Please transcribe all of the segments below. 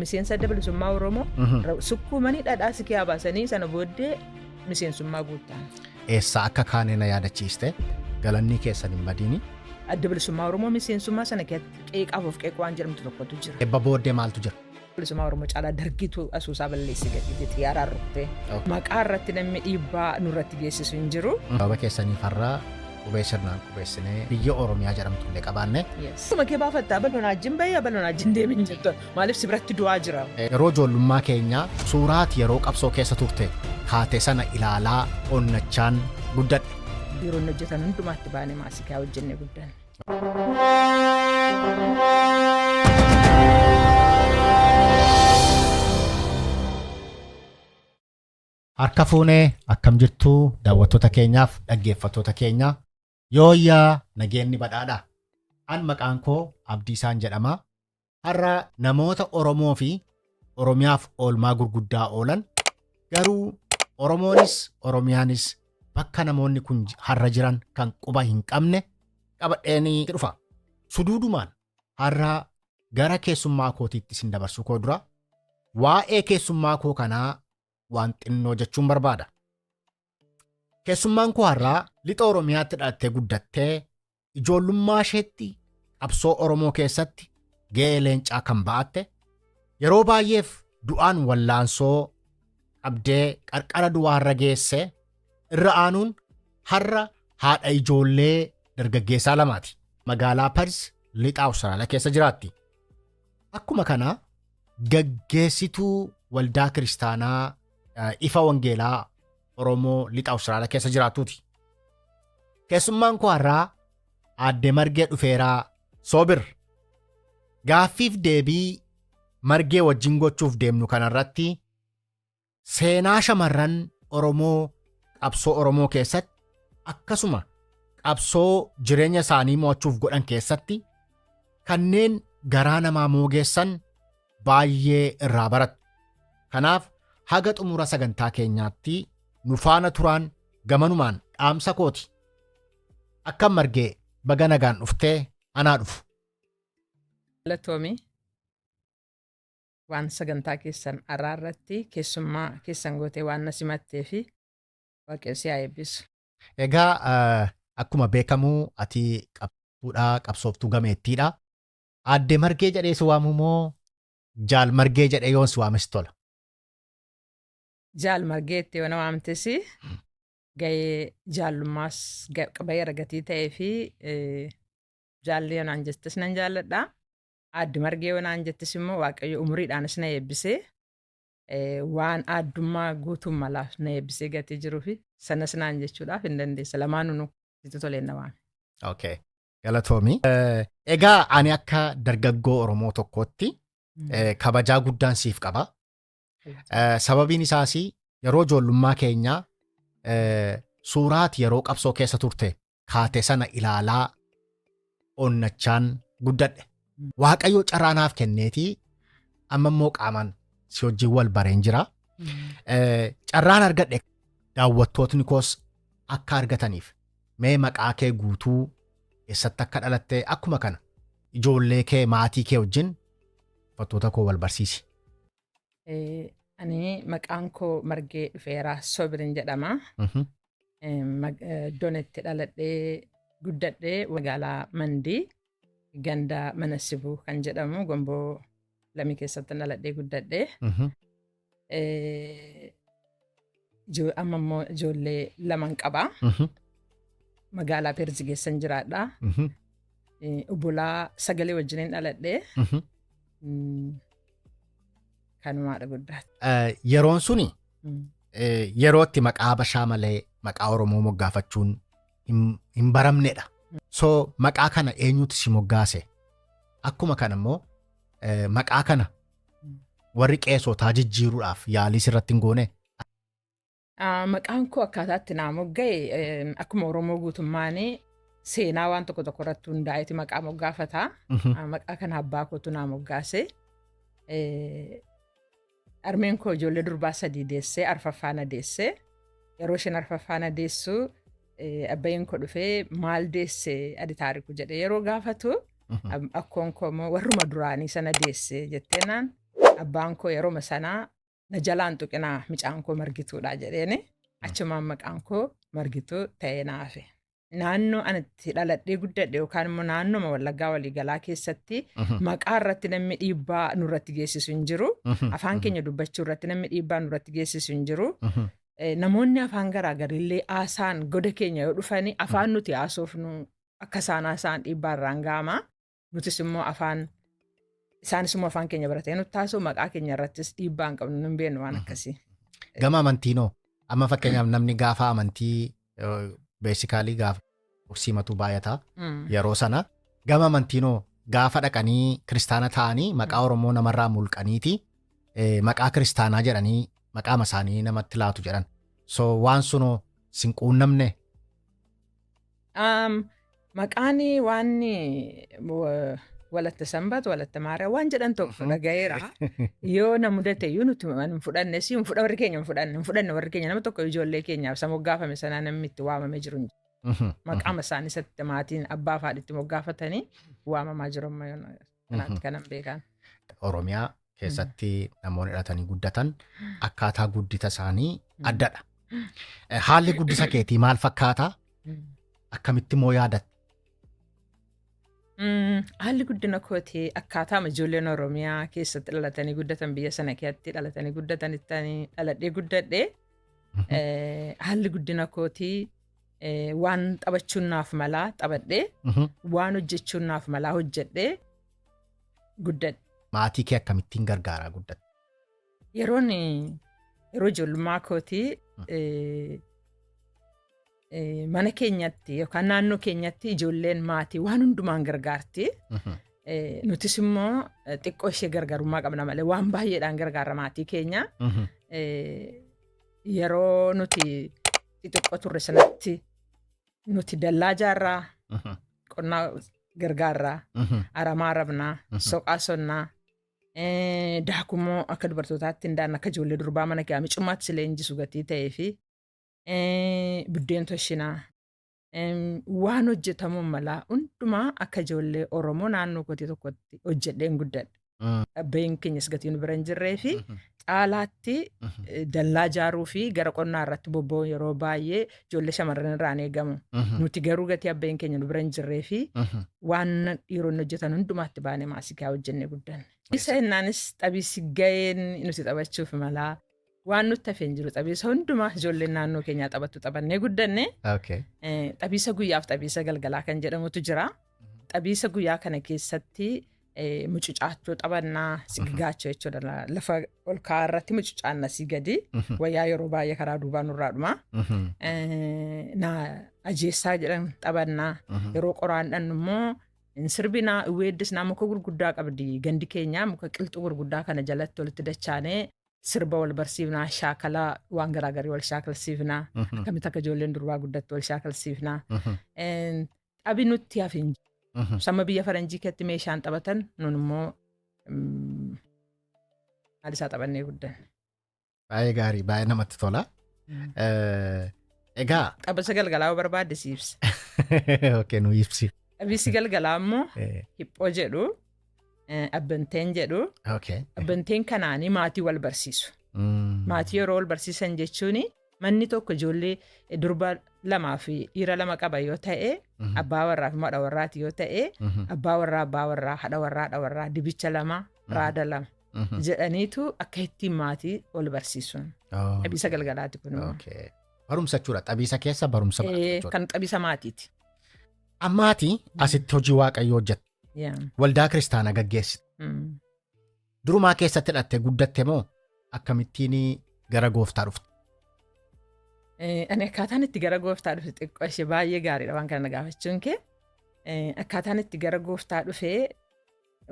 Miseensa adda bilisummaa Oromoo sukkuumanii dhadhaa sikiyaa baasanii sana booddee miseensummaa guutaan. Eessa akka kaanee na yaadachiiste galanni keessan hin madiini. Adda bilisummaa Oromoo miseensummaa sana qeeqaaf of qeeq waan jedhamtu tokkotu jira. Ebba booddee maaltu jira? Bilisummaa Oromoo caalaa dargituu asuusaa balleessi gadhiite xiyyaaraan rukkutee maqaa irratti namni dhiibbaa nurratti geessisu hin jiru. Sababa keessaniif har'aa qubee sirnaan qubeessinee biyya Oromiyaa jedhamtu illee qabaanne. Akkuma kee baafattaa bal'oon ajjin bahee bal'oon ajjin deemin jettu maaliif si biratti du'aa jira? Yeroo ijoollummaa keenyaa suuraati yeroo qabsoo keessa turte kaatee sana ilaalaa onnachaan guddadhe. Biiroon hojjetan hundumaatti baanee maasikaa hojjennee guddanne. Harka fuunee akkam jirtu daawwattoota keenyaaf dhaggeeffattoota keenya yooyyaa nageenyi badhaadha. An maqaan koo Abdiisaan jedhama. Har'a namoota Oromoo fi Oromiyaaf oolmaa gurguddaa oolan garuu Oromoonis Oromiyaanis bakka namoonni kun har'a jiran kan quba hin qabne qabadheenii dhufa. Suduudumaan har'a gara keessummaa kootiitti sin dabarsuu koo dura waa'ee keessummaa koo kanaa waan xinnoo jechuun barbaada. Keessummaan koo har'aa lixa Oromiyaatti dhalattee guddattee ijoollummaa isheetti qabsoo Oromoo keessatti ga'ee leencaa kan ba'atte yeroo baay'eef du'aan wallaansoo qabdee qarqara du'aarra geesse irra aanuun har'a haadha ijoollee dargaggeessaa lamaati. Magaalaa Paris lixa Awustiraaliyaa keessa jiraatti. Akkuma kana gaggeessituu waldaa kiristaanaa ifa wangeelaa Oromoo lixa Awustiraaliyaa keessa jiraatuuti. Keessummaan koo har'aa aadde Margee Dhufeeraa Soobir. Gaaffiif deebii Margee wajjin gochuuf deemnu kanarratti seenaa shamarran Oromoo qabsoo Oromoo keessatti akkasuma qabsoo jireenya isaanii mo'achuuf godhan keessatti kanneen garaa namaa moogeessan baay'ee irraa barattu. Kanaaf haga xumura sagantaa keenyaatti nu faana turaan gamanumaan dhaamsa kooti. Akkam Margee baga nagaan dhuftee anaa dhufu. Galatoomii waan sagantaa keessan araarratti keessummaa keessan gootee waan na simattee fi waaqessi haa eebbisu. Egaa akkuma beekamu ati qabsooftuu gameettiidha. Aadde Margee jedhee si waamu moo Jaal Margee jedhee yoon si waames tola? Jaal Margeetti yoo na waamtes gahee jaallummaas bahee ragatii ta'ee fi jaalli yoo naan jettis nan jaalladha. Aadde Margee yoo naan jettis immoo Waaqayyo umuriidhaanis na eebbisee waan aaddummaa guutuun malaaf na eebbisee gatee jiruu fi sanas naan jechuudhaaf hin dandeessa. Lamaanuu itti toleen na waame. Okay. Galatoomi. Egaa ani akka dargaggoo Oromoo tokkootti kabajaa guddaan siif qaba. Sababiin isaas yeroo ijoollummaa keenyaa suuraati yeroo qabsoo keessa turte kaatee sana ilaalaa onnachaan guddadhe. Waaqayyo carraanaaf kenneetii amma immoo qaamaan si wajjin wal bareen jira. Carraan argadhe daawwattootni koos akka argataniif mee maqaa kee guutuu eessatti akka dhalatte akkuma kana ijoollee kee maatii kee wajjin fattoota koo wal barsiisi. Ani maqaan koo Margee Dhufeeraa Soobiriin jedhama. Iddoon itti dhaladhee guddadhee magaalaa Mandii ganda mana Sibuu kan jedhamu Gomboo Lamii keessatti dhaladhee guddadhee. Amma immoo ijoollee laman qaba. Magaalaa Perzi keessan jiraadha. Obbolaa Sagalee wajjiniin dhaladhee. Kanumaadha guddaatti. Yeroon suni yerootti maqaa Habashaa malee maqaa Oromoo moggaafachuun hin baramnedha. So maqaa kana eenyutu si moggaase? Akkuma kana immoo maqaa kana warri qeesotaa jijjiiruudhaaf yaalii sirratti hin goone. Maqaan koo akkaataatti naa mogga'e akkuma Oromoo guutummaanii seenaa waan tokko tokko irratti hundaa'eeti maqaa moggaafataa. Maqaa kana abbaa kootu naa moggaase. Armeen koo ijoollee durbaa 3 deessee arfaffaan deessee yeroo isheen arfaffaan deessu abbaayeen koo dhufee maal deessee adi taariku jedhe yeroo gaafatu akkoon koo immoo warruma duraanii sana deessee jetteenaan abbaan koo yeroo sanaa na jalaan tuqinaa mucaan koo Margituudha jedheeni achumaan maqaan koo Margituu ta'ee naafe. Naannoo ani itti dhaladhee guddadhe yookaan immoo naannoo Wallaggaa waliigalaa keessatti maqaa irratti namni dhiibbaa nurratti geessisu hin jiru. Afaan keenya dubbachuu irratti namni dhiibbaa nurratti geessisu hin jiru. Namoonni afaan garaagarillee haasaan goda keenya yoo dhufanii afaan nuti haasofnu akka isaan haasaan dhiibbaa irraan ga'ama. Nutis immoo isaanis immoo afaan keenya baratee nutti haasa'u maqaa keenya irrattis dhiibbaa hin qabnu hin beeknu waan akkasii. Gama amantiinoo amma fakkeenyaaf namni gaafa amantii beesikaalii gaafa simatu baay'ata yeroo sana gama amantiinoo gaafa dhaqanii kiristaana ta'anii maqaa Oromoo namarraa mulqaniiti maqaa kiristaanaa jedhanii maqaa isaanii namatti laatu jedhan. So waan sunoo sinquunnamne. Maqaan waan walatta sanbaatu walatta maariyaa waan jedhan tokko dhagayeera. Yoo na mudate iyyuu nuti hin fudhanne si hin fudha warri keenya hin fudhanne warri keenya nama tokko ijoollee keenyaaf isa moggaafame sanaa namni itti waamamee jiru. Maqaama isaanii isatti maatiin abbaa fi haadhitti moggaafatanii waamamaa jiru amma kanaatti kanan beekan. Oromiyaa keessatti namoonni hidhatanii guddatan akkaataa guddita isaanii addadha. Haalli guddisa keetii maal fakkaata? Akkamitti moo yaadatta? Haalli guddina kootii akkaataa ijoolleen Oromiyaa keessatti dhalatanii guddatan biyya sana keessatti dhalatanii guddatanitti dhaladhee guddadhee haalli guddina kootii waan taphachuun naaf malaa taphadhee waan hojjechuun naaf malaa hojjedhee guddadhe. Maatii kee akkamittiin gargaaraa guddatte? Yeroo ijoollummaa kootii mana keenyatti yookaan naannoo keenyatti ijoolleen maatii waan hundumaan gargaarti. Nutis immoo xiqqoo ishee gargaarummaa qabna malee waan baay'eedhaan gargaara maatii keenya. Yeroo nuti xixiqqoo turre sanatti nuti dallaa jaarraa qonnaa gargaarraa aramaa rabnaa soqaa sonnaa daakummoo akka dubartootaatti hindaan akka ijoollee durbaa mana kee micummaatti silee injisu gatii ta'ee fi buddeen toshinaa waan hojjetamuun malaa hundumaa akka ijoollee Oromoo naannoo kootii tokkotti hojjedheen guddadhe. Abbayyiin keenyas gatii nu bira hin jirree fi caalaatti dallaa jaaruu fi gara qonnaa irratti bobba'uun yeroo baay'ee ijoollee shamarran irraan eegamu. Nuti garuu gatii abbayyiin keenya nu bira hin jirree fi waan dhiironni hojjetan hundumaatti baanee maasikaa hojjennee guddanne. Isa innaanis xabiisi ga'een nuti taphachuuf malaa waan nutti hafee hin jiru xabiisa hundumaa ijoolleen naannoo keenyaa taphattu taphannee guddanne. Xabiisa guyyaaf xabiisa galgalaa kan jedhamutu jira. Xabiisa guyyaa kana keessatti mucucaachuu taphannaa sigigaachuu jechuudha. Lafa ol ka'aa irratti mucucaanna si gadi wayyaa yeroo baay'ee karaa duubaa nurraa dhuma. Ajeessaa jedhan taphannaa yeroo qoraan dhannu immoo sirbinaa weeddisnaa muka gurguddaa qabdi gandi keenyaa muka qilxuu gurguddaa kana jalatti walitti dachaanee sirba wal barsiifnaa shaakalaa waan garaagarii wal shaakalsiifnaa akkamitti akka ijoolleen durbaa guddatti wal shaakalsiifnaa. Taphi nutti hafin sama biyya faranjii keessatti meeshaan taphatan nun immoo maalisaa taphannee guddanne. Baay'ee gaarii baay'ee namatti tola. Egaa taphisa galgalaa yoo barbaadde si ibsa. Okay, nu ibsi. Taphisi galgalaa immoo hiphoo jedhu. Abbanteen jedhu. Abbanteen kanaanii maatii wal barsiisu. Maatii yeroo wal barsiisan jechuun manni tokko ijoollee durba lamaa fi dhiira lama qaba yoo ta'e abbaa warraa fi haadha warraati yoo ta'e abbaa warraa haadha warraa dibicha lama raada lama jedhaniitu akka ittiin maatii wal barsiisuun. Taphisa galgalaati kun. Barumsa jechuudha. Taphisa keessa barumsa jechuudha. Kan taphisa maatiiti. Ammaatii asitti hojii waaqayyoo hojjette. Waldaa kiristaanaa gaggeessite. Durumaa keessatti hidhattee guddatte moo akkamittiin gara gooftaa dhufte? Ani akkaataan itti gara gooftaa dhufe xiqqoo ishee baay'ee gaariidha waan kana gaafachuun kee. Akkaataan itti gara gooftaa dhufee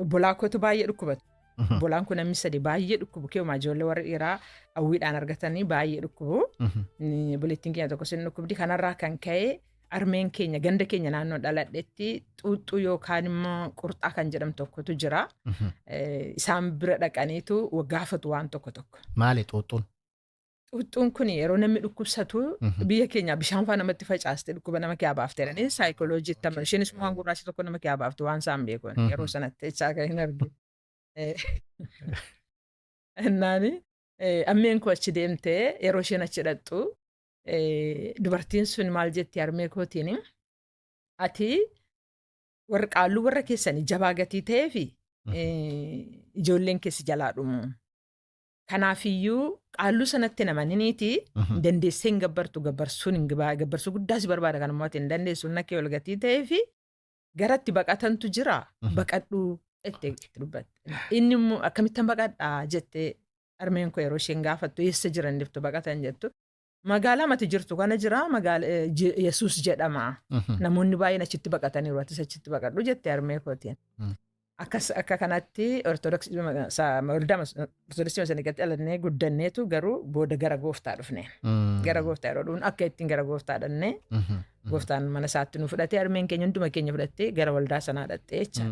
obbolaa kootu baay'ee dhukkubatu. Obbolaan kun namni sadii baay'ee dhukkubu keewuma ijoollee warra dhiiraa hawwiidhaan argatanii baay'ee dhukkubu. Bulettiin keenya tokko sin dhukkubdi kanarraa kan ka'e armeen keenya ganda keenya naannoo dhaladhetti xuuxxuu yookaan immoo qurxaa kan jedhamu tokkotu jira. Isaan bira dhaqaniitu gaafatu waan tokko tokko. Maali xuuxxuun? Xuuxxuun kun yeroo namni dhukkubsatu biyya keenya bishaan faa namatti facaaste dhukkuba nama kee baafte jedhanii saayikooloojii itti amanu. Isheenis waan gurraacha tokko nama kee baafte waan isaan beekuun yeroo sanatti jechaa kan hin argine. Innaani ammeen koo achi deemtee yeroo isheen achi dhaqxu dubartiin sun maal jetti harmee kootiin ati qaalluu warra keessanii jabaa gatii ta'ee fi ijoolleen keessi jalaa dhumu. Kanaafiyyuu qaalluu sanatti namaniniiti dandeessee hin gabbartu gabbarsuu guddaa si barbaada kan immoo ati hin dandeessu nakkee ol gatii ta'ee fi garatti baqatantu jira baqadhuu jettee dubbatte. Inni immoo akkamittan baqadhaa jettee harmeen koo yeroo isheen gaafattu eessa jiran diftu baqatan jettu. Magaalaa mati jirtu kana jira Yesuus jedhama. Namoonni baay'een achitti baqataniiru atis achitti baqadhu jettee harmee kootiin. Akka kanatti ortodoksii masanii gatti alannee guddanneetu garuu booda gara gooftaa dhufne. Gara gooftaa yeroo dhufnu akka ittiin gara gooftaa dhannee gooftaan mana isaatti nu fudhatee harmeen keenya hunduma keenya fudhattee gara waldaa sanaa dhattee jecha.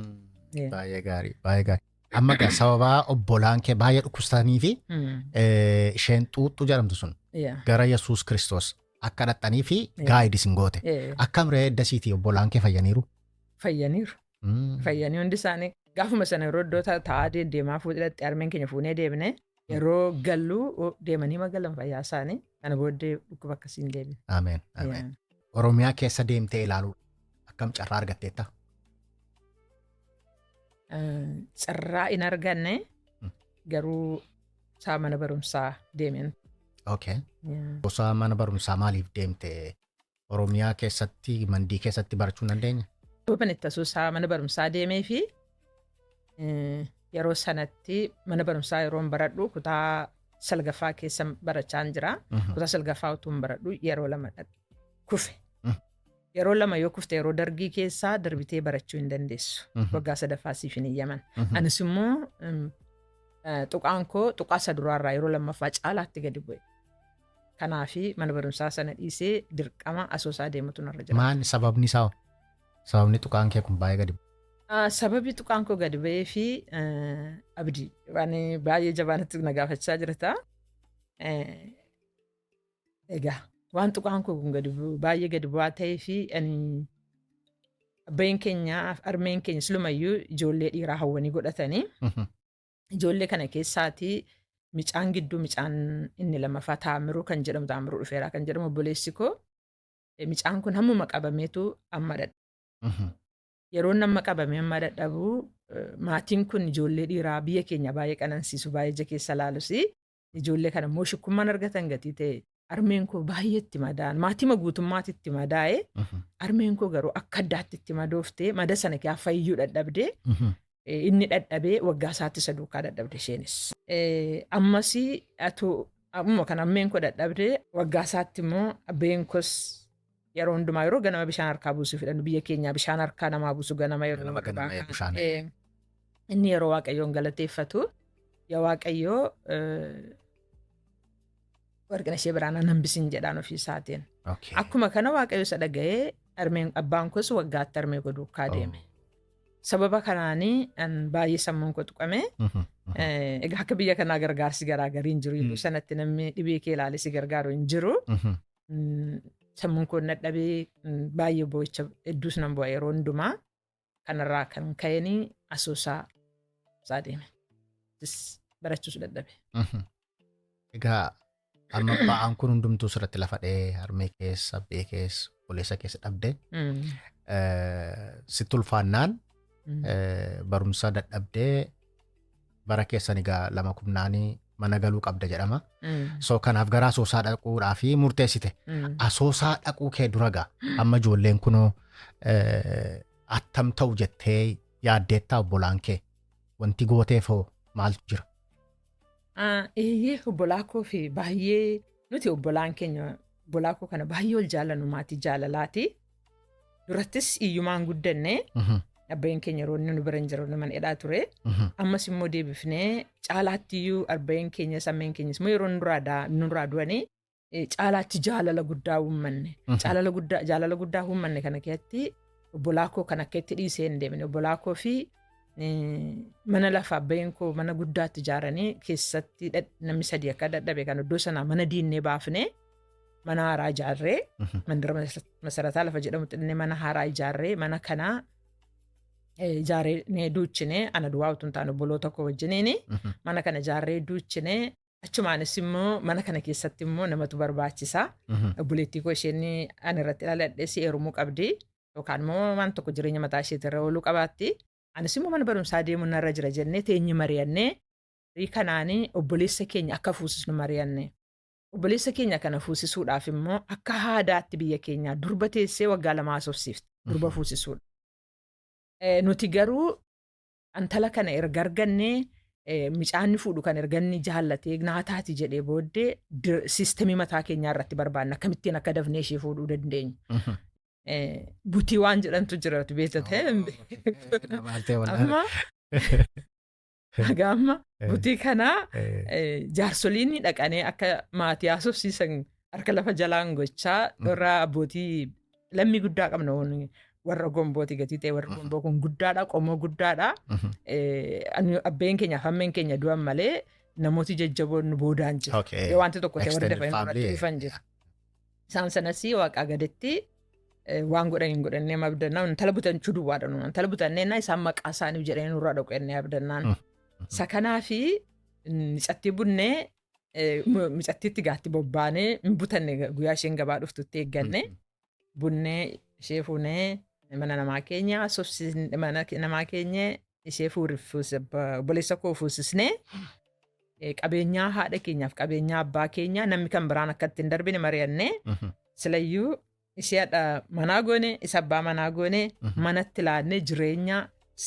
Baay'ee gaarii baay'ee gaarii. Amma sababaa obbolaan kee baay'ee dhukkubsatanii fi isheen xuuxxuu jedhamtu sun gara Yesuus Kiristoos akka dhaxxanii fi gaayidis hin goote. Akkam ree dasiitii obbolaan kee fayyaniiru? Fayyaniiru. Fayyanii hundi isaanii gaafuma sana yeroo iddoo taa'aa deemaa fuudhatti harmeen keenya fuunee deemne yeroo galluu deemanii magalan fayyaa isaanii kana booddee dhukkuba akkasii hin deebine. Ameen. Ameen. Oromiyaa keessa deemtee ilaaluu akkam carraa argatteetta? Carraa hin arganne garuu isaa mana barumsaa deemeen. Okay. Gosa mana barumsaa maaliif deemte? Oromiyaa keessatti mandii keessatti barachuu dandeenya? Dhufan itti asuusaa mana barumsaa deemee fi yeroo sanatti mana barumsaa yeroon baradhu kutaa salgaffaa keessa barachaan jira. Kutaa salgaffaa utuun baradhu yeroo lama kufe. Yeroo lama yoo kufte yeroo dargii keessaa darbitee barachuu hin dandeessu. Waggaa sadaffaa siif hin iyyaman. Anis immoo tuqaan koo tuqaa isa duraarraa yeroo lammaffaa caalaatti gadi bu'e. Kanaafi mana barumsaa sana dhiisee dirqama asoosaa deemutu narra jira. Maal sababni isaa? Sababni tuqaan kee kun baay'ee gadi bu'e? Sababi tuqaan koo gadi bu'ee fi abdii waan baay'ee jabaanatti na gaafachaa jirta. Egaa waan tuqaan koo kun baay'ee gadi bu'aa ta'ee fi abbeen keenya harmeen keenya silumayyuu ijoollee dhiiraa hawwanii godhatanii ijoollee kana keessaati micaan gidduu micaan inni lammaffaa Taamiruu kan jedhamu Taamiruu dhufeeraa kan jedhamu obboleessi koo micaan kun hammuma qabameetu amma dadhabu. Yeroo nama qabame amma dadhabu maatiin kun ijoollee dhiiraa biyya keenya baay'ee qanansiisu baay'ee ija keessa laalusi ijoollee kana immoo shukkummaan argatan gatii ta'e harmeen koo baay'eetti madaan maatima guutummaatti itti madaa'e harmeen koo garuu akka addaatti itti madooftee mada sana keessaa fayyuu dadhabdee inni dadhabee waggaa isaatti isa duukaa dadhabde isheenis. Ammas amma kan harmeen koo dadhabdee waggaa isaatti immoo abbeen koos yeroo hundumaa yeroo ganama bishaan harkaa buusuu fedhannu biyya keenyaa bishaan harkaa namaa buusu ganama yeroo nama inni yeroo waaqayyoon galateeffatu yaa waaqayyoo warqina ishee biraan hambisin jedhaan ofii isaatiin. Akkuma kana waaqayyo isa dhaga'ee abbaan koos waggaatti harmee koo duukaa deeme. Sababa kanaanii baay'ee sammuun koo tuqame. Egaa akka biyya kanaa gargaarsi garaagarii hin jiru. Iddoo sanatti namni dhibee kee ilaalee si gargaaru hin jiru. Sammuun koo dadhabee baay'ee boo'icha hedduus nan bu'a yeroo hundumaa kanarraa kan ka'anii asoosaa isaa deeme. Barachuus dadhabe. Egaa amma ba'aan kun hundumtuu sirratti lafa dhee harmee keessa abbee keessa obboleessa keessa dhabde sitti ulfaannaan barumsa dadhabdee bara keessan egaa 2010 mana galuu qabda jedhama. So kanaaf gara asoosaa dhaquudhaa fi murteessite. Asoosaa dhaquu kee dura gaa amma ijoolleen kunoo attam ta'u jettee yaaddeettaa obbolaan kee wanti gooteefoo maaltu jira? Obbolaa koo fi baay'ee nuti obbolaan keenya obbolaa koo kana baay'ee ol jaallannu maatii jaalalaati. Durattis iyyumaan guddanne abbeen keenya yeroo inni nu bira hin jiru nama dheeraa ture. Ammas immoo deebifnee caalaatti iyyuu abbeen keenya sammeen keenyas immoo yeroo nurraa du'anii caalaatti jaalala guddaa uummanne. Jaalala guddaa uummanne kana keessatti obbolaa koo kan akka itti dhiisee hin deemne obbolaa koo fi mana lafa abbeen koo mana guddaatti ijaaranii keessatti namni sadii akka dadhabe kan iddoo sanaa mana diinnee baafnee mana haaraa ijaarree mandira masarataa lafa jedhamutti mana haaraa ijaarree mana kanaa Ijaarree duuchinee ana duwwaa utuu hin taane obboloota koo wajjiniini mana kana ijaarree duuchinee achumaanis immoo mana kana keessatti immoo namatu barbaachisa. Obboleettii koo isheen ani irratti dhaladhees heerumuu qabdi yookaan immoo waan tokko jireenya mataa isheetirra ooluu qabaatti. Anis immoo mana barumsaa deemuun narra jira jennee teenye mari'annee kanaanii obboleessa keenya akka fuusisnu mari'anne. Obboleessa keenya kana fuusisuudhaaf immoo akka aadaatti biyya keenyaa durba teessee waggaa 2 haasofsiifte durba fuusisuudha. Nuti garuu intala kana erga argannee micaanni fuudhu kan erganni jaallatee naataati jedhee booddee siistemii mataa keenyaa irratti barbaanna akkamittiin akka dafnee ishee fuudhuu dandeenyu. Butii waan jedhantu jira beektatee amma butii kanaa jaarsoliin dhaqanii akka maatii haasofsiisan harka lafa jalaan gochaa irraa abbootii lammii guddaa qabna warra gombooti gatii ta'e warra gomboo kun guddaadha qomoo guddaadha. Abbeen keenyaaf hammeen keenya du'an malee namooti jajjaboon boodaan jiru. Wanti tokko ta'e warra dafa dhufan jiru. Isaan sanas waaqaa gaditti waan godhan hin godhannee abdannaa intala butachuu duwwaadha. Intala butanneenna isaan maqaa isaaniif jedhanii nurraa dhaqu jennee abdannaan. Isa kanaafi micattii bunnee micattiitti gaatti bobbaanee hin butanne guyyaa isheen gabaa dhuftutti eegganne bunnee ishee fuunee mana namaa keenya mana namaa keenya ishee obboleessa koo fuusisnee qabeenyaa haadha keenyaaf qabeenyaa abbaa keenyaa namni kan biraan akka ittiin darbine mari'annee silayyuu isheedha manaa goone isa abbaa manaa goone manatti laannee jireenya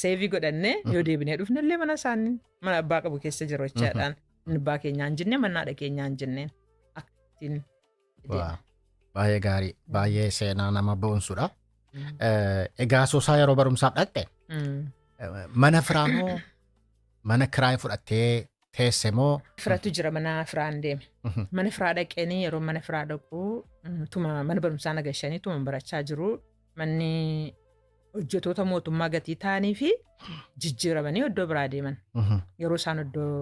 seevii godhannee yoo deebinee dhufnellee mana isaanii mana abbaa qabu keessa jiru jechaadhaan abbaa keenyaa hin jennee mannaadha keenyaa hin jenneen akkatiin. Baay'ee gaarii baay'ee seenaa nama boonsuudha. Egaa soosaa yeroo barumsaaf dhaqxe mana firaa moo mana kiraayii fudhattee teesse moo? Firatu jira mana firaan deeme. Mana firaa dhaqeenii yeroo mana firaa dhaqu tuma mana barumsaa nagashanii tuma barachaa jiru manni hojjetoota mootummaa gatii ta'anii fi jijjiiramanii iddoo biraa deeman. Yeroo isaan iddoo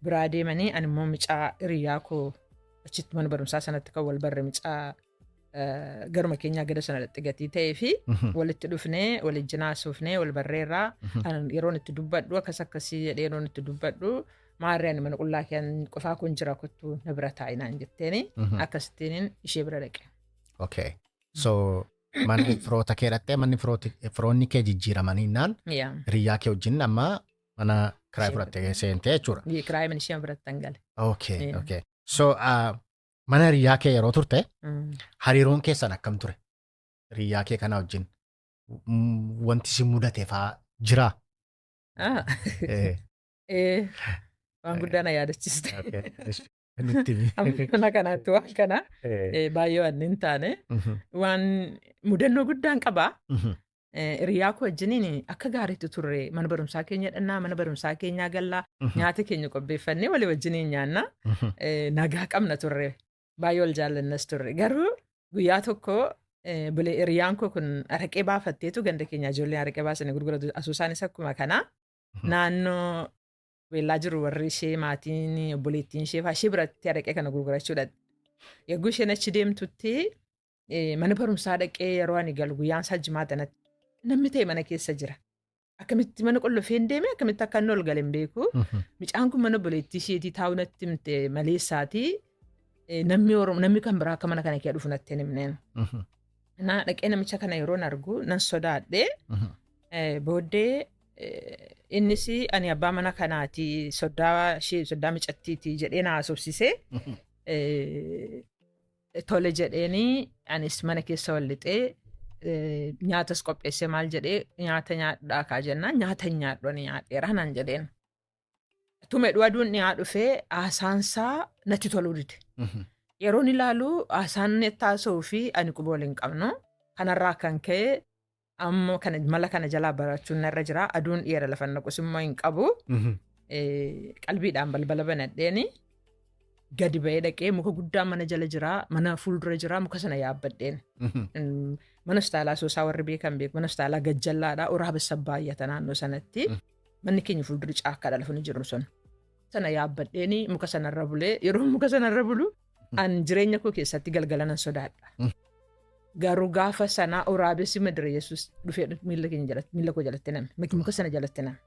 biraa deemanii ani immoo micaa hiriyaa koo achitti mana barumsaa sanatti kan wal barre micaa garuma keenyaa gada sana dhatti gatii ta'ee fi walitti dhufnee walijjin haasofnee wal barreerraa yeroon itti dubbadhu akkasii jedhee yeroon itti dubbadhu maarree ani mana qullaa keen qofaa kun jira kottu na bira taa'inaan jetteeni akkasittiin ishee bira dhaqe. Okay. So manni firoota kee dhattee manni firoonni kee jijjiiramaniinaan hiriyaa kee wajjin amma mana kiraayii fudhattee seentee jechuudha. Kiraayii mana ishee biratti dhangale. Okay. Okay. So mana hiriyaa kee yeroo turte hariiroon keessan akkam ture? Hiriyaa kee kana wajjin wanti si mudate fa'aa jiraa? Waan guddaa na yaadachiiste. Kana kanaatti waan kana baay'ee waan hin taane waan mudannoo guddaan qabaa. Hiriyaa koo wajjiniin akka gaariitti turre mana barumsaa keenya dhannaa mana barumsaa keenyaa gallaa nyaata keenya qopheeffannee walii wajjiniin nyaanna nagaa qabna turre baay'ee wal jaallannas turre garuu guyyaa tokko hiriyaan koo kun araqee baafatteetu ganda keenya ijoollee araqee baasanii gurguratu asuusaanis akkuma kana naannoo weellaa jiru warri ishee maatiin obboleettiin ishee fa'aa ishee biratti araqee kana gurgurachuudha. Yeroo isheen achi deemtutti mana barumsaa dhaqee yeroo ani galu guyyaan isaa jimaatanatti namni ta'e mana keessa jira. Akkamitti mana qollofeen deeme akkamitti akka inni ol gale hin beeku. Micaan kun mana obboleettii isheetii taa'u natti himte maleessaatii namni kan biraa akka mana kana kee dhufu natti hin himneen. Dhaqee namicha kana yeroon argu nan sodaadhee booddee innis ani abbaa mana kanaati soddaa micattiiti jedhee na haasofsisee tole jedheenii anis mana keessa wallixee nyaatas qopheesse maal jedhee nyaata nyaadhaa kaa jennaan nyaata nyaadhu nyaadheera naan jedheen. Tumedhu aduun dhiyaa dhufee haasaansaa natti toluu dide. Yeroon ilaalu haasaan taasisuu fi ani quba waliin qabnu kanarraa kan ka'e ammoo mala kana jalaa barachuun narra jira aduun dhiyeera lafa naqus immoo hin qabu. Qalbiidhaan balbala banadheeni gadi ba'ee dhaqee muka guddaa mana jala jira mana fuuldura jira muka sana yaabbadheen. Mana hospitaalaa soosaa warri beekan beeku mana hospitaalaa gajjallaadhaa oraaba sabbaayyata naannoo sanatti manni keenya fuuldura caakkaadha lafa ni jiru sun. Sana yaabbadheeni muka sanarra bulee yeroo muka sanarra bulu an jireenya koo keessatti galgala nan sodaadha. Garuu gaafa sanaa waraabessi madira Yesuus dhufee miila koo jalatti name. Muka sana jalatti name.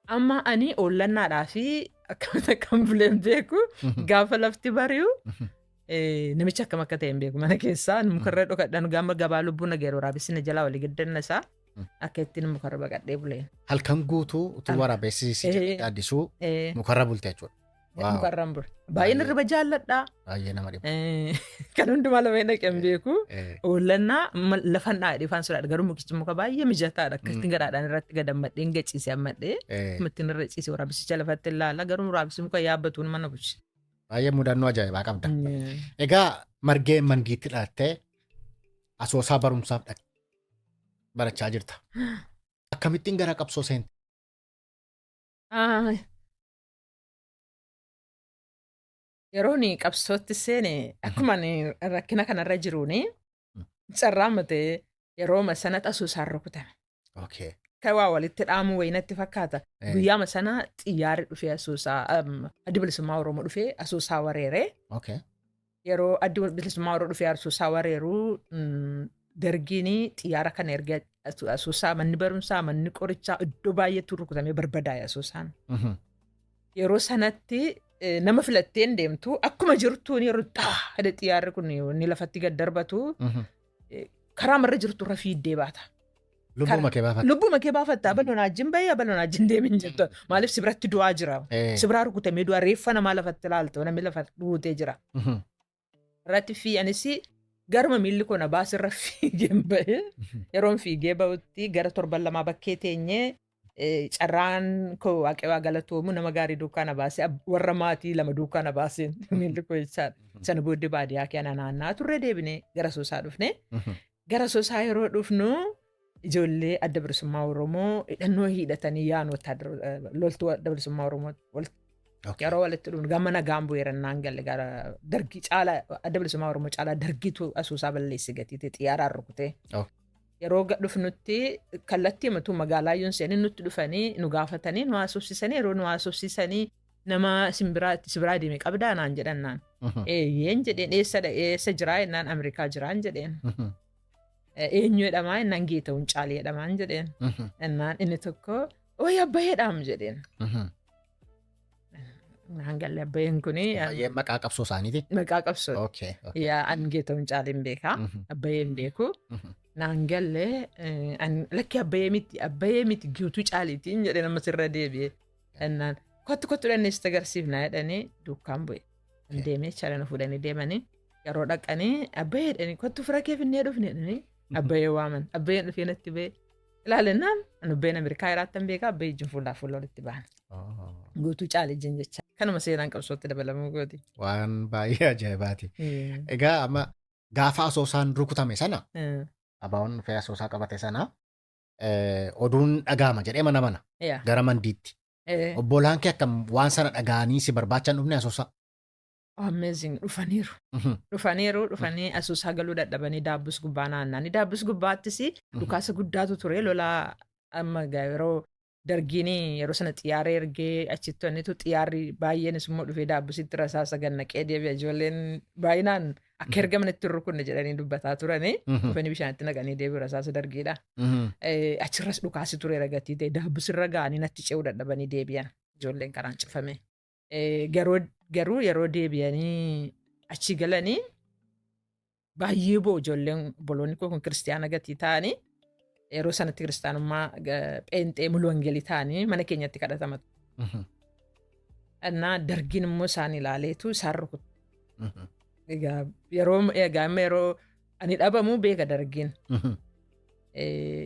Amma ani oollannaadhaa fi akkamitti akkam buleen beeku gaafa lafti bari'u namicha akkam akka ta'e hin beeku mana keessaa mukarra dhokadhaan gama gabaa lubbuu nageera waraabessi na jalaa walii gaddanna isaa akka ittiin mukarra baqadhee buleen. Halkan guutuu utuu waraabessi addisuu mukarra bulte jechuudha. Mukarraan bula. Baay'een irra jaalladhaa. Baay'ee nama dhiba. Kan hundumaa lameen dhaqeen beeku. Oollannaa lafan dhaadhee faan sodaadha. Garuu mukichi muka baay'ee mijataadha. Akka ittiin gadaadhaan irratti gadammadhee gachiisee ammadhee. Ittiin irra ciisee waraabessicha lafatti ilaala. Garuu waraabessi muka yaabbatuun mana bulche. Baay'ee mudannoo ajaa'ibaa qabda. Egaa margee mangiitti dhalattee asoosaa barumsaaf barachaa jirta. Akkamittiin gara qabsoo seente? Yeroon qabsootti seene akkuma rakkina kanarra jiruuni carraa matee yerooma sanatti asoosaan rukutame. Kan waa walitti dhaamu wayinatti fakkaata. Guyyaama sana xiyyaarri dhufee asoosaa adda bilisummaa Oromoo dhufee asoosaa wareeree. Yeroo adda bilisummaa Oromoo dhufee asoosaa wareeruu dargiin xiyyaara kana erga asoosaa manni barumsaa manni qorichaa iddoo baay'eetu rukutamee barbadaa'e asoosaan. Yeroo sanatti nama filatteen deemtu akkuma jirtuun yeroo hada xiyyaarri kun ni lafatti gad darbatu karaa marra jirtu irra fiiddee baata. Lubbuma kee baafatta bal'oon ajjin bahee bal'oon ajjin deemin jettu maaliif sibiratti du'aa jira sibiraa rukutamee du'aa reeffa namaa lafatti ilaaltu namni lafa duutee jira. Irratti fii'anis garuma miilli koo na baasirra fiigeen bahee yeroon fiigee bahutti gara 7 bakkee teenyee. Carraan koo waaqewaa galatoomu nama gaarii duukaana baasee warra maatii 2 duukaana baaseen miilli koo jechaadha. Sana booddee baadiyyaa keenya naannaa turre deebinee gara Asoosaa dhufne. Gara Asoosaa yeroo dhufnu ijoollee adda bilisummaa Oromoo hidhannoo hidhatanii yaanu loltuu adda bilisummaa Oromoo yeroo walitti dhufnu gama nagaan bu'eerannaan galle gara dargii caalaa adda bilisummaa Oromoo caalaa dargiitu Asoosaa balleesse gatiite xiyyaaraan rukutee. Yeroo dhufnutti kallattii himatu magaalaa yoon seenii nutti dhufanii nu gaafatanii nu haasofsiisanii yeroo nu haasofsiisanii nama simbiraa deemee qabdaa naan jedhannaan. Eeyyeen jedheen eessa jiraa jennaan Ameerikaa jiraan jedheen. Eenyu jedhamaa jennaan Geetawun Caalii jedhamaan jedheen. Jennaan inni tokko ooyi abbayeedhaam jedheen. Hangalle abbayeen kuni. Maqaa qabsoo isaaniiti? Maqaa qabsoo. Yaa an Geetawun Caaliin beekaa abbayeen beeku. Naangallee lakki abbayee miti Guutuu Caaliitiin jedhee nama sirra deebi'ee jennaan kottu dhannees agarsiifnaa jedhanii duukaan bu'e. Deemee caalana fuudhanii deemanii yeroo dhaqanii abbayee jedhanii kottu fira kee finnee dhufne jedhanii abbayee waaman abbayeen dhufee natti ba'e ilaalennaan anubbeen Ameerikaa jiraattan beekaa abbayee ijjiin fuullaa walitti ba'an. Guutuu Caalii ijjiin jecha kanuma seenaan qabsootti dabalamuu gooti. Waan baay'ee ajaa'ibaati. Egaa amma gaafa Asoosaan rukutame sana. Abaawwan dhufee Asoosaa qabate sana oduun dhagaama jedhee mana gara mandiitti. Obbolaan kee akkam waan sana dhagaanii si barbaachan dhufne Asoosaa? Amazing dhufanii Asoosaa galuu dadhabanii daabbus gubbaa naanna'anii daabbus gubbaattis dhukaasa guddaatu ture lolaa amma yeroo dargiin yeroo sana xiyyaaree ergee achitti wannitu xiyyaarri baay'eenis immoo dhufee daabbusitti rasaasa gannaqee deebi'a ijoolleen baay'inaan akka ergamanitti rukunne jedhanii dubbataa turanii dhufanii bishaanitti naqanii deebi'u rasaasa dargiidha. Achirras dhukaasi ture ragatii ta'e daabbusirra ga'anii natti ce'uu dadhabanii deebi'an ijoolleen karaan cufame. Garuu yeroo deebi'anii achi galanii baay'ee bo'u ijoolleen obboloonni koo kun kiristaana gatii ta'anii yeroo sanatti kiristaanummaa pheenxee mulu wangeelii ta'anii mana keenyatti kadhatamatu. Annaa dargiin immoo isaan ilaaleetu isaan rukutu. Yeroo ani dhabamuu beeka dargiin.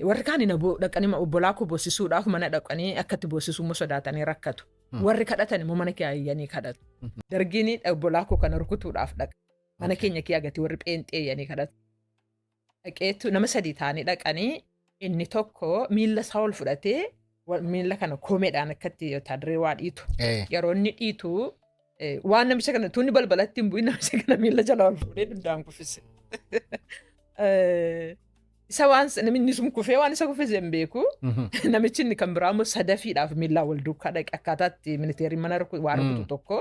Warri kaan dhaqanii obbolaa koo boosisuudhaaf mana dhaqanii akkatti boosisuu immoo sodaatanii rakkatu. Warri kadhatan immoo mana kiyaayyanii kadhatu. Dargiin obbolaa koo kana rukutuudhaaf dhaqa. Mana keenya kiyaagati warri pheenxeeyyanii kadhatu. Dhaqeetu nama 3 ta'anii dhaqanii inni tokko miilla isaa ol fudhatee miilla kana koomeedhaan akkatti yootaan waa dhiitu. Yeroo inni dhiitu waan namicha kana tuunni balbalatti hin bu'in namicha kana miilla jala ol fuudhee dundaan kuffise. Isa waan namni sun kufee waan isa kufee hin beeku. Namichi inni kan biraa immoo sadafiidhaaf miillaa wal duukaa dhaqe akkaataatti ministeerri mana waan rukutu tokko.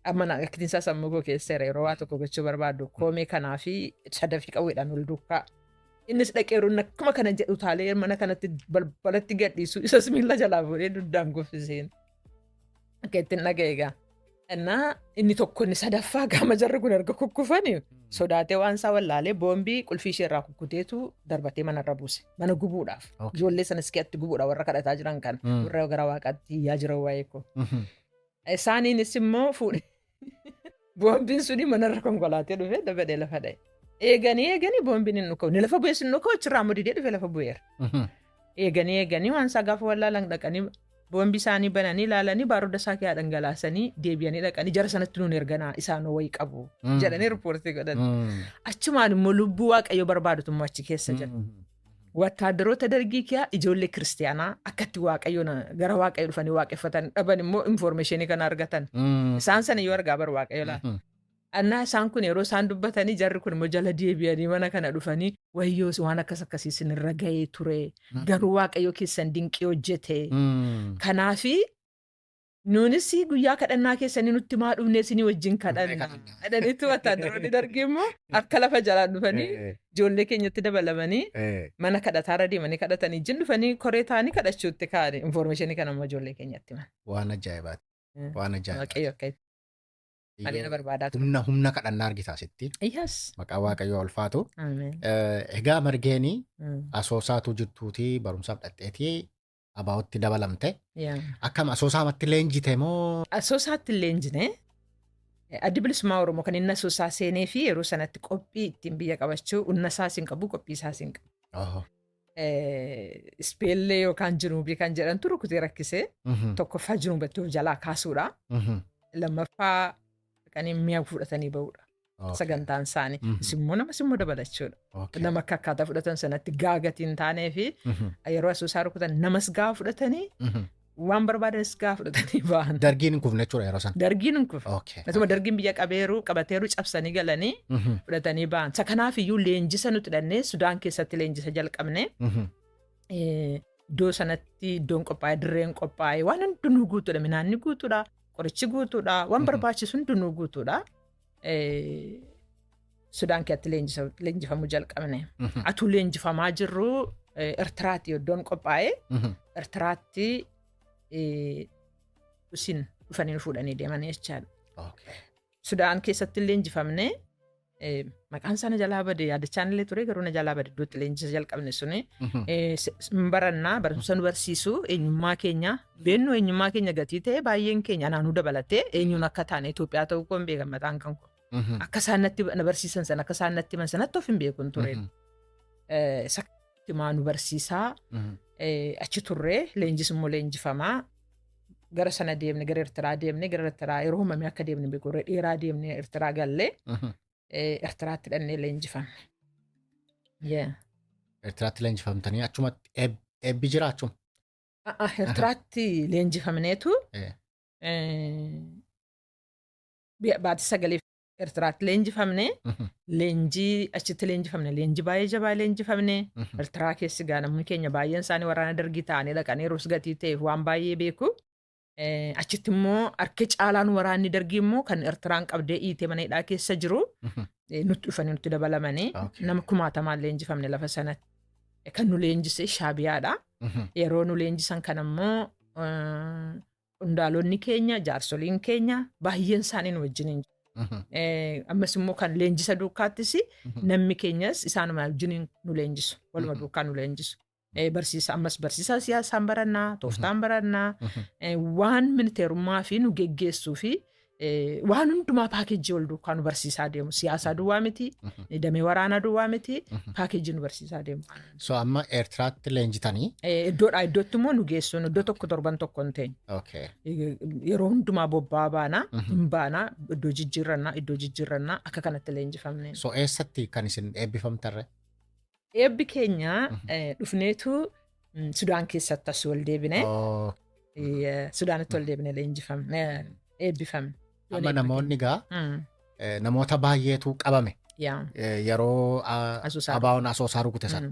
Amma akkiinsaa sammuu koo keessa yeroo waa tokko gochuu barbaadu koomee kanaa fi sadafii qawweedhaan wal duukaa. Innis dhaqeeru akkuma kana jedhu taalee mana kanatti balbalatti gadhiisu isas miilla jalaa fuudhee duddaan kuffiseen. Akka ittiin dhaga'eegaa. Innaa inni tokko inni sadaffaa gama jarri kun erga kukkufanii sodaatee waan isaa wallaalee boombii qulfii ishee irraa kukkuteetu darbatee manarra buuse. Mana gubuudhaaf. Ijoollee sanas keessatti gubuudhaaf warra kadhataa jiran kan warra gara waaqaatti iyyaa jiran waa'ee koo. Isaaniinis immoo fuudhe. Boombiin suni manarra konkolaatee dhufee dabadee lafa dha'e. Eeganii boombiin hin dhukka'u. Ni lafa bu'ees hin dhukka'u achirraa mudidee dhufee lafa bu'eera. Eeganii waan isaa gaafa wallaalan dhaqanii boombii isaanii bananii ilaalanii baarota isaa keessaa dhangalaasanii deebi'anii dhaqanii jara sanatti nuun erganaa isaan wayii qabu jedhanii riippoortii godhan. Achumaan immoo lubbuu waaqayyo barbaadatu immoo achi keessa jira. Wattaaddaroota dargii keessaa ijoollee kiristiyaanaa akkatti waaqayyo gara waaqayyo dhufanii waaqeffatan dhaban immoo infoormeeshinii kana argatan. Isaan sana yoo argaa bar waaqayyo laata. Annaa isaan kun yeroo isaan dubbatanii jarri kun immoo jala deebi'anii mana kana dhufanii wayyoo waan akkasii sinirra gahee ture garuu waaqayyo keessan dinqii hojjete. Kanaafi nuunis guyyaa kadhannaa keessanii nutti maa dhufnee isinii wajjin kadhanna. Dhadhaniitu wattaaddaroonni dargii immoo akka lafa jalaan dhufanii ijoollee keenyatti dabalamanii mana kadhataarra deemanii kadhatanii ijjiin dhufanii koree ta'anii kadhachuutti kaa'anii infoormeeshinii kana immoo ijoollee keenyatti himan. Waan ajaa'ibaati. Waan ajaa'ibaati. Waaqayyo akka Maliina barbaadaa ture. Humna kadhannaa argitaa sitti. Yes. Maqaa waaqayyoo ulfaatu. Ameen. Egaa margeenii asoosaatu jirtuutii barumsaaf dhadheetii abaa'otti dabalamte. Akkam asoosaamatti leenjite moo? Asoosaatti leenjine. Addi bilisummaa Oromoo kan inni asoosaa seenee fi yeroo sanatti qophii ittiin biyya qabachuu humna isaas hin qabu qophii isaas hin qabu. Ispeellee yookaan jinuubii kan jedhantu rukutee rakkisee tokkoffaa jinuubattii of jalaa kaasuudha. Lammaffaa kan mi'a fudhatanii ba'uudha. Sagantaan isaanii. Simmoo namas immoo dabalachuudha. Nama akka akkaataa fudhatan sanatti gaagatiin taanee fi yeroo asoosaa rukutan namas gaa fudhatanii waan barbaadanis gaa fudhatanii ba'an. Dargiin hin kufne jechuudha yeroo sana. Dargiin hin kufne. Natuma dargiin biyya qabateeru cabsanii galanii fudhatanii ba'an. Isa kanaaf iyyuu leenjisa nuti dhannee Sudaan keessatti leenjisa jalqabne. Iddoo sanatti iddoon qophaa'e dirreen qophaa'e waan hundinuu guutuudha minaanni guutuudha. Qorichi guutuudha waan barbaachisu hundinuu guutuudha. Sudaan keessatti leenjifamuu jalqabne. Atuu leenjifamaa jirru Eertiraatti iddoon qophaa'e Eertiraatti isin dhufanii fuudhanii deemanii jechaadha. Sudaan keessatti leenjifamne maqaan sana jalaa bade yaadachaan illee ture garuu na jalaa bade iddootti leenjisa jalqabne suni barannaa barumsa nu barsiisu eenyummaa keenya beennu eenyummaa keenya gatii ta'e baay'een keenya naanuu dabalatee eenyuun akka taane Itoophiyaa ta'uu koon beekan mataan kan kun akka isaan natti na barsiisan sana akka isaan natti himan sanatti of hin beekun ture. Sakkitti maa nu barsiisaa achi turre leenjis immoo leenjifamaa gara sana deemne gara Eertiraa deemne gara Eertiraa yeroo uumame akka deemne beeku dheeraa deemne Eertiraa gallee. Eertiraatti dhannee leenjifamne. Eertiraatti leenjifamtanii achumatti eebbi jira achuma? Eertiraatti leenjifamneetu baatii sagaleef Eertiraatti leenjifamne leenjii achitti leenjifamne leenjii baay'ee jabaa leenjifamne Eertiraa keessi gaa namni keenya baay'een isaanii waraana dargii ta'anii dhaqanii yeroo gatii ta'eef waan baay'ee beeku. Achitti immoo harki caalaan waraanni dargii immoo kan Eertiraan qabdee hiitee mana hidhaa keessa jiru nutti dhufanii nutti dabalamanii nama 1000 leenjifamne lafa sanatti. Kan nu leenjise Shaabiyaadha. Yeroo nu leenjisan kan immoo qondaalonni keenya jaarsoliin keenya baay'een isaanii nu wajjiniin jiru. Ammas immoo kan leenjisa duukaattis namni keenyas isaanuma wajjiniin nu leenjisu waluma duukaa nu leenjisu. Barsiisa ammas barsiisaa siyaasaan barannaa tooftaan barannaa waan ministeerummaa fi nu geggeessuu fi waan hundumaa paakeejii wal duukaa nu barsiisaa deemu siyaasaa duwwaa miti damee waraanaa duwwaa miti paakeejii nu barsiisaa deemu. So amma Eertiraatti leenjitanii? Iddoodhaa iddootti immoo nu geessuun iddoo tokko torban tokko hin teenye. Yeroo hundumaa bobba'aa baanaa hin baanaa iddoo jijjiirrannaa akka kanatti leenjifamne. So eessatti kan isin eebbifamtarre? Eebbi keenya dhufneetu Sudaan keessatti as wal deebine. Sudaanitti wal deebine leenjifamne eebbifamne. Amma namoonni gaa namoota baay'eetu qabame yeroo abaa'oon asoosaa rukute sana.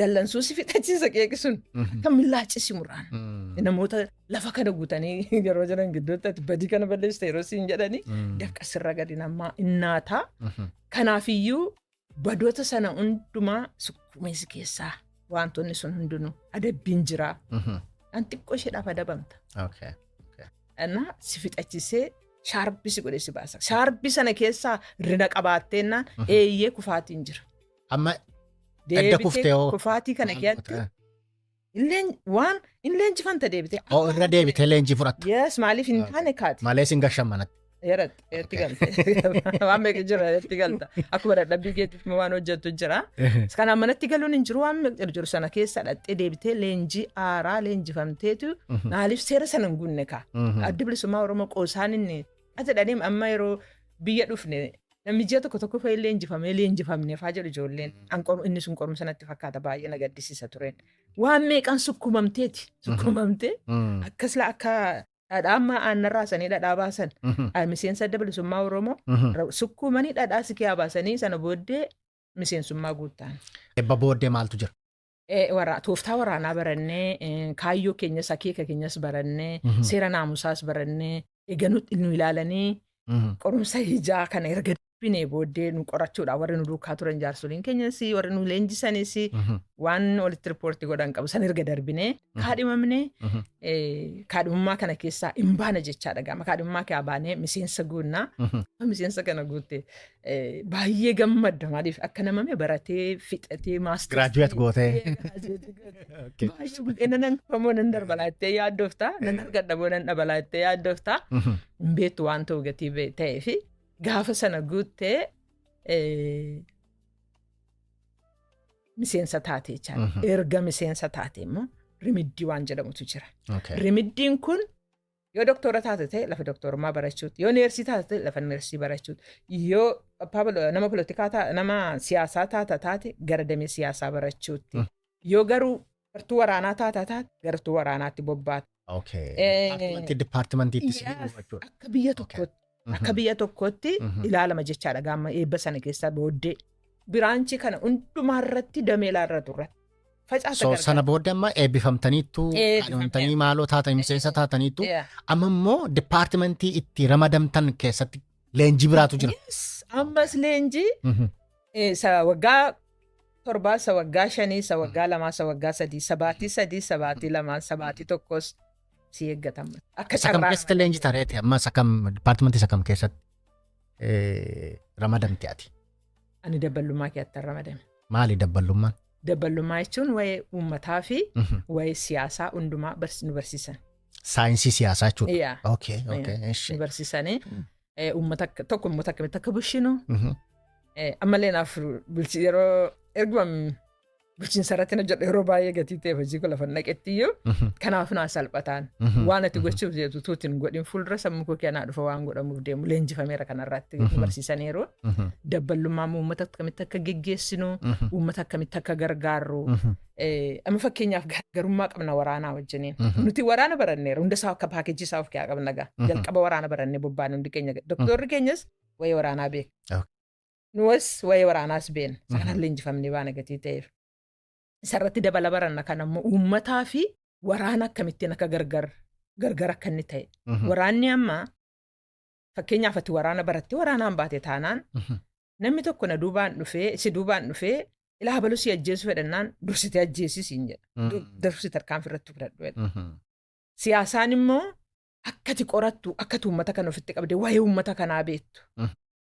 dallansuu si fixachiisa qeeqi sun kan millaachisi muraan. Namoota lafa kana guutanii yeroo jiran gidduutti badii kana balleessite yeroo siin jedhanii dafqa sirra gadi namaa innaataa. Kanaafiyyuu badoota sana hundumaa sukkumeessi keessaa wantoonni sun hundinuu adabbiin jiraa. An xiqqoo isheedhaaf adabamta. Innaa si fixachisee shaarbisi godhe si baasa. Shaarbi sana keessaa rina qabaatteenaan eeyyee kufaatiin jira. Amma edda kuftee hoo? Kufaatii kana keessatti waan in leenjifanta deebitee. Irra deebitee leenjii fudhatta. Yes, maaliif hin taane kaati. Malee sin gashammanatti. Itti galte. Waan meeqa jira itti galta. Akkuma dadhabbii keetiif waan hojjettu jira. Kanaan manatti galuun hin jiru waan meeqa jiru sana keessa dhattee deebitee leenjii aaraa leenjifamteetu maaliif seera sana hin guunne kaa. Adda bilisummaa Oromoo qoosaan inni ati dhadheem amma yeroo biyya dhufne namni ji'a tokko fa'ii leenjifamneef haa jedhu ijoolleen. Inni sun qorumsa natti fakkaata baay'ee na gaddisiisa tureen. Waan meeqaan sukkumamteeti. Sukkumamtee akkasla akka dhadhaa amma aannan raasanii dhadhaa baasan. Miseensa adda bilisummaa Oromoo sukkumanii dhadhaa si kee baasanii sana booddee miseensummaa guuttaan. Ebba booddee maaltu jira? Tooftaa waraanaa barannee kaayyoo keenyas akeeka keenyas barannee seera naamusaas barannee eeganutti nu ilaalanii qorumsa ijaa kana erga dubbinee booddee nu qorachuudha warri nu duukaa turan jaarsoliin keenyas warri nu leenjisanis waan walitti riippoortii godhan qabu san erga darbinee kaadhimamnee kaadhimummaa kana keessaa hin baana jechaa dhaga'ama. Kaadhimummaa kee baanee miseensa guunnaa miseensa kana guutte baay'ee gammadda maaliif akka namame baratee fixatee maastar. Giraajuweet gootee. Baay'ee buqqeena nan kafamoo nan darbalaa ittee yaaddoftaa nan argadhaboo nan dhabalaa ittee yaaddoftaa hin beektu waan ta'u gatii ta'ee fi gaafa sana guuttee miseensa taate jechaadha. Erga miseensa taate immoo rimiddii waan jedhamutu jira. Rimiddiin kun yoo doktora taate ta'e lafa doktorummaa barachuuti. Yoo neersii taate ta'e lafa neersii barachuuti. Yoo nama politikaa nama siyaasaa taate gara damee siyaasaa barachuuti. Yoo garuu gartuu waraanaa taate gartuu waraanaatti bobbaata. Dipaartimentiitti akka biyya tokkotti. Akka biyya tokkotti ilaalama jechaadha gaama eebba sana keessaa booddee. Biraanchii kana hundumaa irratti damee laarra turre. Sana booddee amma eebbifamtaniittu qaadhimamtanii maaloo taatanii miseensa taataniittu amma immoo dipaartimentii itti ramadamtan keessatti leenjii biraatu jira. Ammas leenjii waggaa 7 waggaa 5 waggaa 2 waggaa 3 sabaatii 2 sabaatii 1 si eeggatama. Sakam keessatti leenjii tareeti amma dipaartimentii sakam keessatti ramadamte ati? Ani dabballummaa keessatti ramadame. Maali dabballummaan? Dabballummaa jechuun waa'ee uummataa fi waa'ee siyaasaa hundumaa nu barsiisan. Saayinsii siyaasaa jechuudha? Nu barsiisanii uummata tokko uummata akkamitti akka bulchinu ammallee naaf yeroo erguma bulchiinsa irratti hojjedhu yeroo baay'ee gatii ta'e hojii koo lafa naqettiyyuu kanaaf naa salphataan waan ati gochuuf jeetu tuutiin godhin fuuldura sammuu koo keenyaa dhufa waan godhamuuf deemu leenjifameera kanarratti barsiisaniiru dabballummaa uummata akkamitti akka geggeessinu uummata akkamitti akka gargaarru amma fakkeenyaaf garummaa qabna waraanaa wajjiniin nuti waraana baranneera hunda isaa akka paakeejii isaa of keessaa qabna gaa jalqaba waraana barannee bobbaane hundi keenya doktorri keenyas wayii waraanaa beeka nuwas wayii waraanaas beena sakanaan leenjifamnee waan gatii ta'eef. Isarratti dabala baranna kan ammoo uummataa fi waraana akkamittiin akka gargar akka inni ta'e. Waraanni amma fakkeenyaaf ati waraana barattee waraanaan baate taanaan namni tokko na duubaan dhufee ilaa baluu si ajjeesu fedhannaan dursitee ajjeesisiin jedha. Dursitee tarkaanfii irratti fudhadhu. Siyaasaan immoo akkati qorattu akkati uummata kana ofitti qabdee waa'ee uummata kanaa beektu.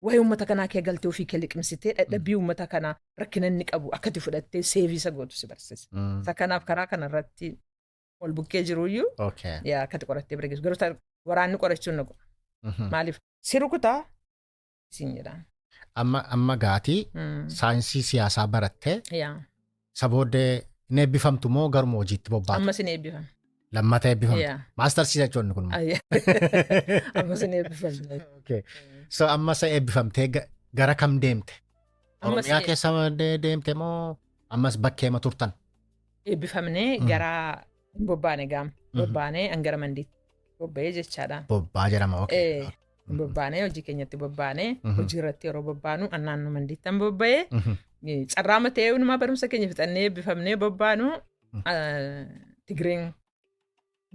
Waa'ee uummata kanaa kee galtee ofii kee liqimsitee dadhabbii uummata kanaa rakkina inni qabu akkati fudhattee seeviisa gootu si barsiisa. Isa kanaaf karaa kanarratti ol bukkee jiruyyuu akkati qorattee bira geessu. Garuu waraanni qorachuun na godha. Maaliif si rukutaa siin jedhaan. Amma gaatii saayinsii siyaasaa barattee sabooddee hin eebbifamtu moo garuma hojiitti bobbaatu? Ammas hin eebbifamne. Lammata eebbifamtu. Maastarsii jechuun kun. Ammas hin eebbifamne. So amma sa eebbifamtee gara kam deemte? Oromiyaa keessa deemte moo ammas bakkeema turtan? Eebbifamnee gara bobbaane gaam. Bobbaanee hangara mandiitti. Bobba'ee jechaadhaan. Bobbaa jedhama okee. Bobbaanee hojii keenyatti bobbaanee hojii irratti yeroo bobbaanu naannoo mandiittan bobba'ee carraama ta'ee hundumaa barumsa keenya fixannee eebbifamnee bobbaanu Tigireen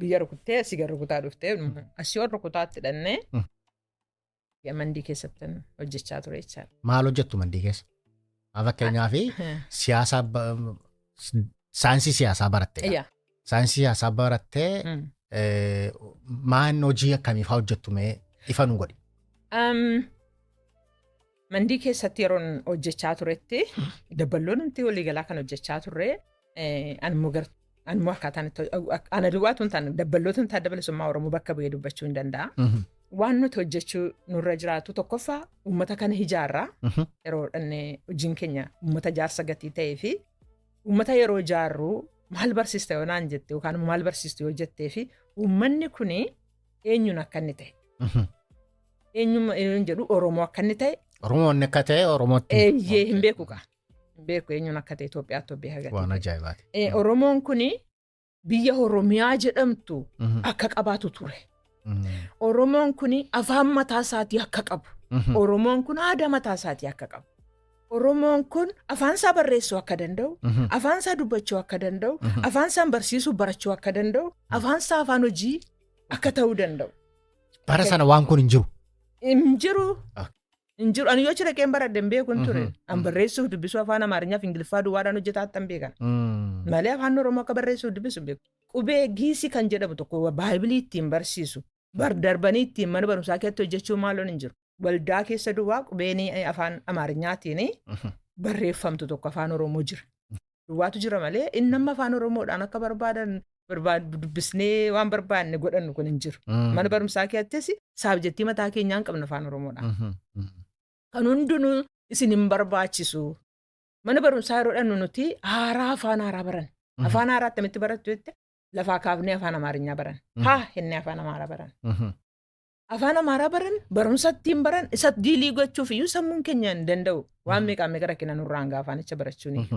biyya rukuttee asii gara rukutaa dhuftee asii ol rukutaatti hidhannee mandii keessatti hojjechaa ture jechaadha. Maal hojjettu mandii keessa? Fakkeenyaaf saayinsii siyaasaa barattee. Saayinsii siyaasaa barattee maan hojii akkamiifaa hojjettu mee ifa nu godhi? Mandii keessatti yeroon hojjechaa turetti dabballoon nuti waliigalaa kan hojjechaa turre anmoo akkaataan ana duwwaatu hin taane dabballoota hin taane dabalasummaa Oromoo bakka bu'ee dubbachuu hin danda'a. Waan nuti hojjechuu nurra jiraatu tokkoffaa uummata kana ijaarraa yeroo dhannee hojiin keenya uummata jaarsa gatii ta'ee fi uummata yeroo ijaarru maal barsiista yoo naan jette yookaan maal barsiistu yoo jettee fi uummanni kun eenyuun akka inni ta'e. Eenyuun jedhu Oromoo akka inni ta'e. Oromoon akka ta'e Oromootti. Eeyyee hin beeku kaa. Hin beeku eenyuun akka ta'e Itoophiyaatti obbee hagatii. Waan ajaa'ibaati. Oromoon kun biyya Oromiyaa jedhamtu akka qabaatu ture. Oromoon kun afaan mataa isaatii akka qabu. Oromoon kun aadaa mataa isaatii akka qabu. Oromoon kun afaan isaa barreessuu akka danda'u, afaan isaa dubbachuu akka danda'u, afaan isaa barsiisuu barachuu akka danda'u, afaan isaa afaan hojii akka ta'uu danda'u. Bara sana waan kun hin jiru. Hin jiru. Ani yoo chira qeen baradde hin beeku hin ture. An barreessuuf dubbisuu afaan Amaariffaa fi Ingiliffaa duwwaadhaan hojjetaa attan beekan. Malee afaan Oromoo akka barreessuuf dubbisu hin beeku. Qubee giisii kan jedhamu tokko Baaybilii ittiin barsiisu. Darbanii ittiin mana barumsaa keessatti hojjechuu maaloon hin jiru. Waldaa keessa duwwaa qubeen afaan Amaariffaatiin barreeffamtu tokko afaan Oromoo jira. Duwwaatu jira malee inni amma afaan Oromoodhaan akka barbaadan dubbisnee waan barbaanne godhannu kun hin jiru. Mana barumsaa keessattis saabjektii mataa keenyaan qabna afaan Oromoodhaan. Kan hundinuu isin hin barbaachisu. Mana barumsaa yeroo dhannu nuti afaan haaraa baran. Afaan haaraa akkamitti barattu jette lafaa kaafnee afaan Amaarinyaa baran. Inni afaan Amaaraa baran. Afaan Amaaraa baran barumsa ittiin baran isa diilii gochuuf iyyuu sammuun keenya hin danda'u. Waan meeqaa meeqa rakkina nurraan afaanicha barachuuni.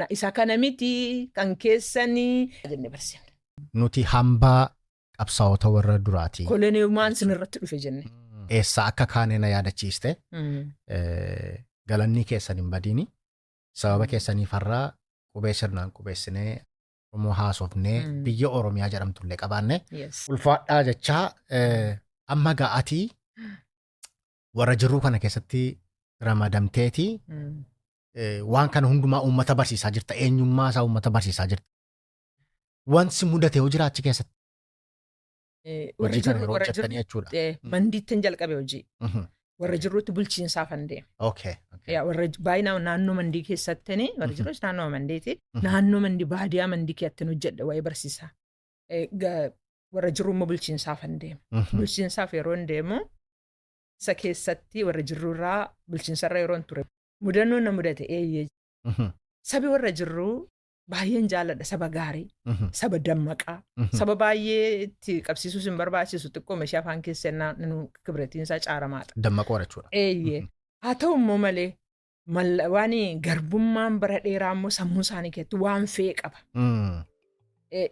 Isa kana miti kan keessanii jennee barsiifne. Nuti hambaa qabsaa'ota warra duraati. Koloniiwwan sinirratti dhufe jenne. Eessa akka kaanee na yaadachiiste galanni keessan hin badiini. Sababa keessaniif har'aa qubee sirnaan qubeessinee Oromoo haasofnee biyya Oromiyaa jedhamtullee qabaanne. Ulfaadhaa jechaa amma ga'atii warra jirruu kana keessatti ramadamteeti waan kana hundumaa uummata barsiisaa jirta. Eenyummaa isaa uummata barsiisaa jirta. Wanti mudate yoo jiraachi keessatti. Hojii kana yeroo hojjettanii jechuudha. Mandiittiin jalqabe hojii. Warra jirruutti bulchiinsaaf hin deeme. Warra baay'inaan naannoo mandii keessatti warra jirruus naannoo mandiiti. Naannoo mandii baadiyaa mandii keessatti hojjedha waa'ee barsiisaa. Warra jirru immoo bulchiinsaaf hin deeme. Bulchiinsaaf yeroo hin deemu isa keessatti warra jirruurraa bulchiinsarra yeroon ture. Mudannoon na mudate eeyyee. Sabi warra jirruu baay'een jaalladha saba gaarii, saba dammaqaa, saba baay'ee itti qabsiisuus hin barbaachisu xiqqoo meeshaa afaan keessannaa kibiratiinsaa caaramaadha. Dammaqoo jechuudha. Eeyyee. Haa ta'u immoo malee waan garbummaan bara dheeraa immoo sammuu isaanii keessatti waan fe'e qaba.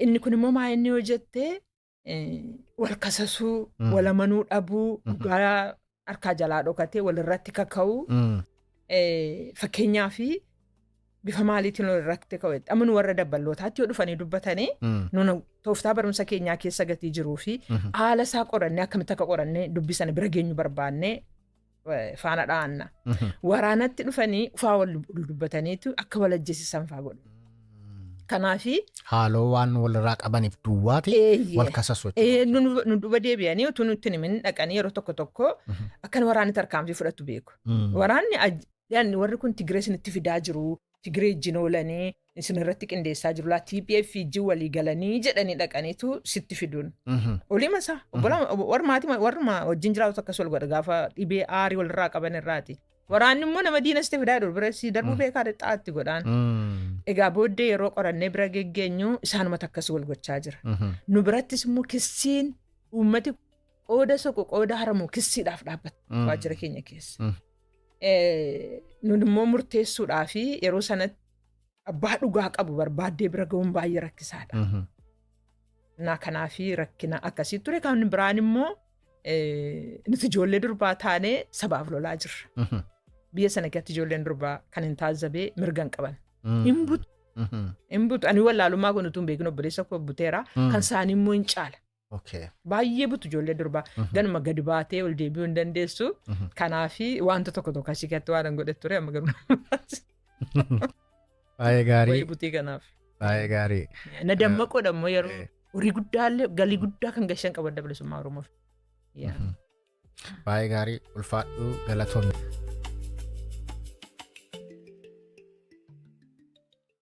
Inni kun immoo maa inni yoo jettee wal kasasuu, wal amanuu dhabuu, dhugaa harkaa jalaa dhokatee walirratti kaka'uu fakkeenyaa fi bifa maaliitiin walirratti kaka'u. Amma nu warra dabballootaatti yoo dhufanii dubbatanii nuna tooftaa barumsa keenyaa keessa gatii jiruu fi haala isaa qorannee akkamitti akka qorannee dubbisan bira geenyu barbaannee faana dhaanna. Waraanatti dhufanii ufaa wal dubbataniitu akka wal ajjeesisan fa'aa godhu. Kanaafi haaloo waan walirraa qabaniif duwwaati wal kasasu. Nu duba deebi'anii utuu nutti himin dhaqanii yeroo tokko tokko akkan waraanni tarkaanfii fudhatu beeku. Waraanni warri kun Tigiree isinitti fidaa jiru, Tigiree ijjiin oolanii isinirratti qindeessaa jiru, TPF ijji walii galanii jedhanii dhaqaniitu sitti fiduun. Oliima isaa warruma wajjin jiraatu akkas wal godha gaafa dhibee aarii walirraa qaban irraati. Waraanni immoo nama diinasti fidaa jiru bira si darbuu beekaa xaatti godhaan. Egaa booddee yeroo qorannee bira geggeenyu isaanumatti akkas wal gochaa jira. Nu birattis immoo kissiin uummati qooda soqu qooda haramu kissiidhaaf dhaabbata waajjira keenya keessa. Nun immoo murteessuudhaa fi yeroo sanatti abbaa dhugaa qabu barbaaddee bira ga'uun baay'ee rakkisaadha. Kanaa fi rakkina akkasii ture kan biraan immoo nuti ijoollee durbaa taanee sabaaf lolaa jirra. Biyya sana keessatti ijoolleen durbaa kan hin taazabee mirgan qaban. Inbutu ani wallaalummaa kun utuu hin beekin obboleessa koo buteera kan isaanii immoo hin caala. Baay'ee butu ijoollee durbaa ganuma gadi baatee ol deebi'uu hin dandeessu. Kanaafi wanta tokko tokko asii keessatti waan godhe ture amma garuu. Baay'ee gaarii. Baay'ee butii kanaaf. Baay'ee gaarii. Na dammaqoodha immoo yeroo horii guddaallee galii guddaa kan gashan qaban dabalisummaa Oromoof. Baay'ee gaarii ulfaadhuu galatoomne.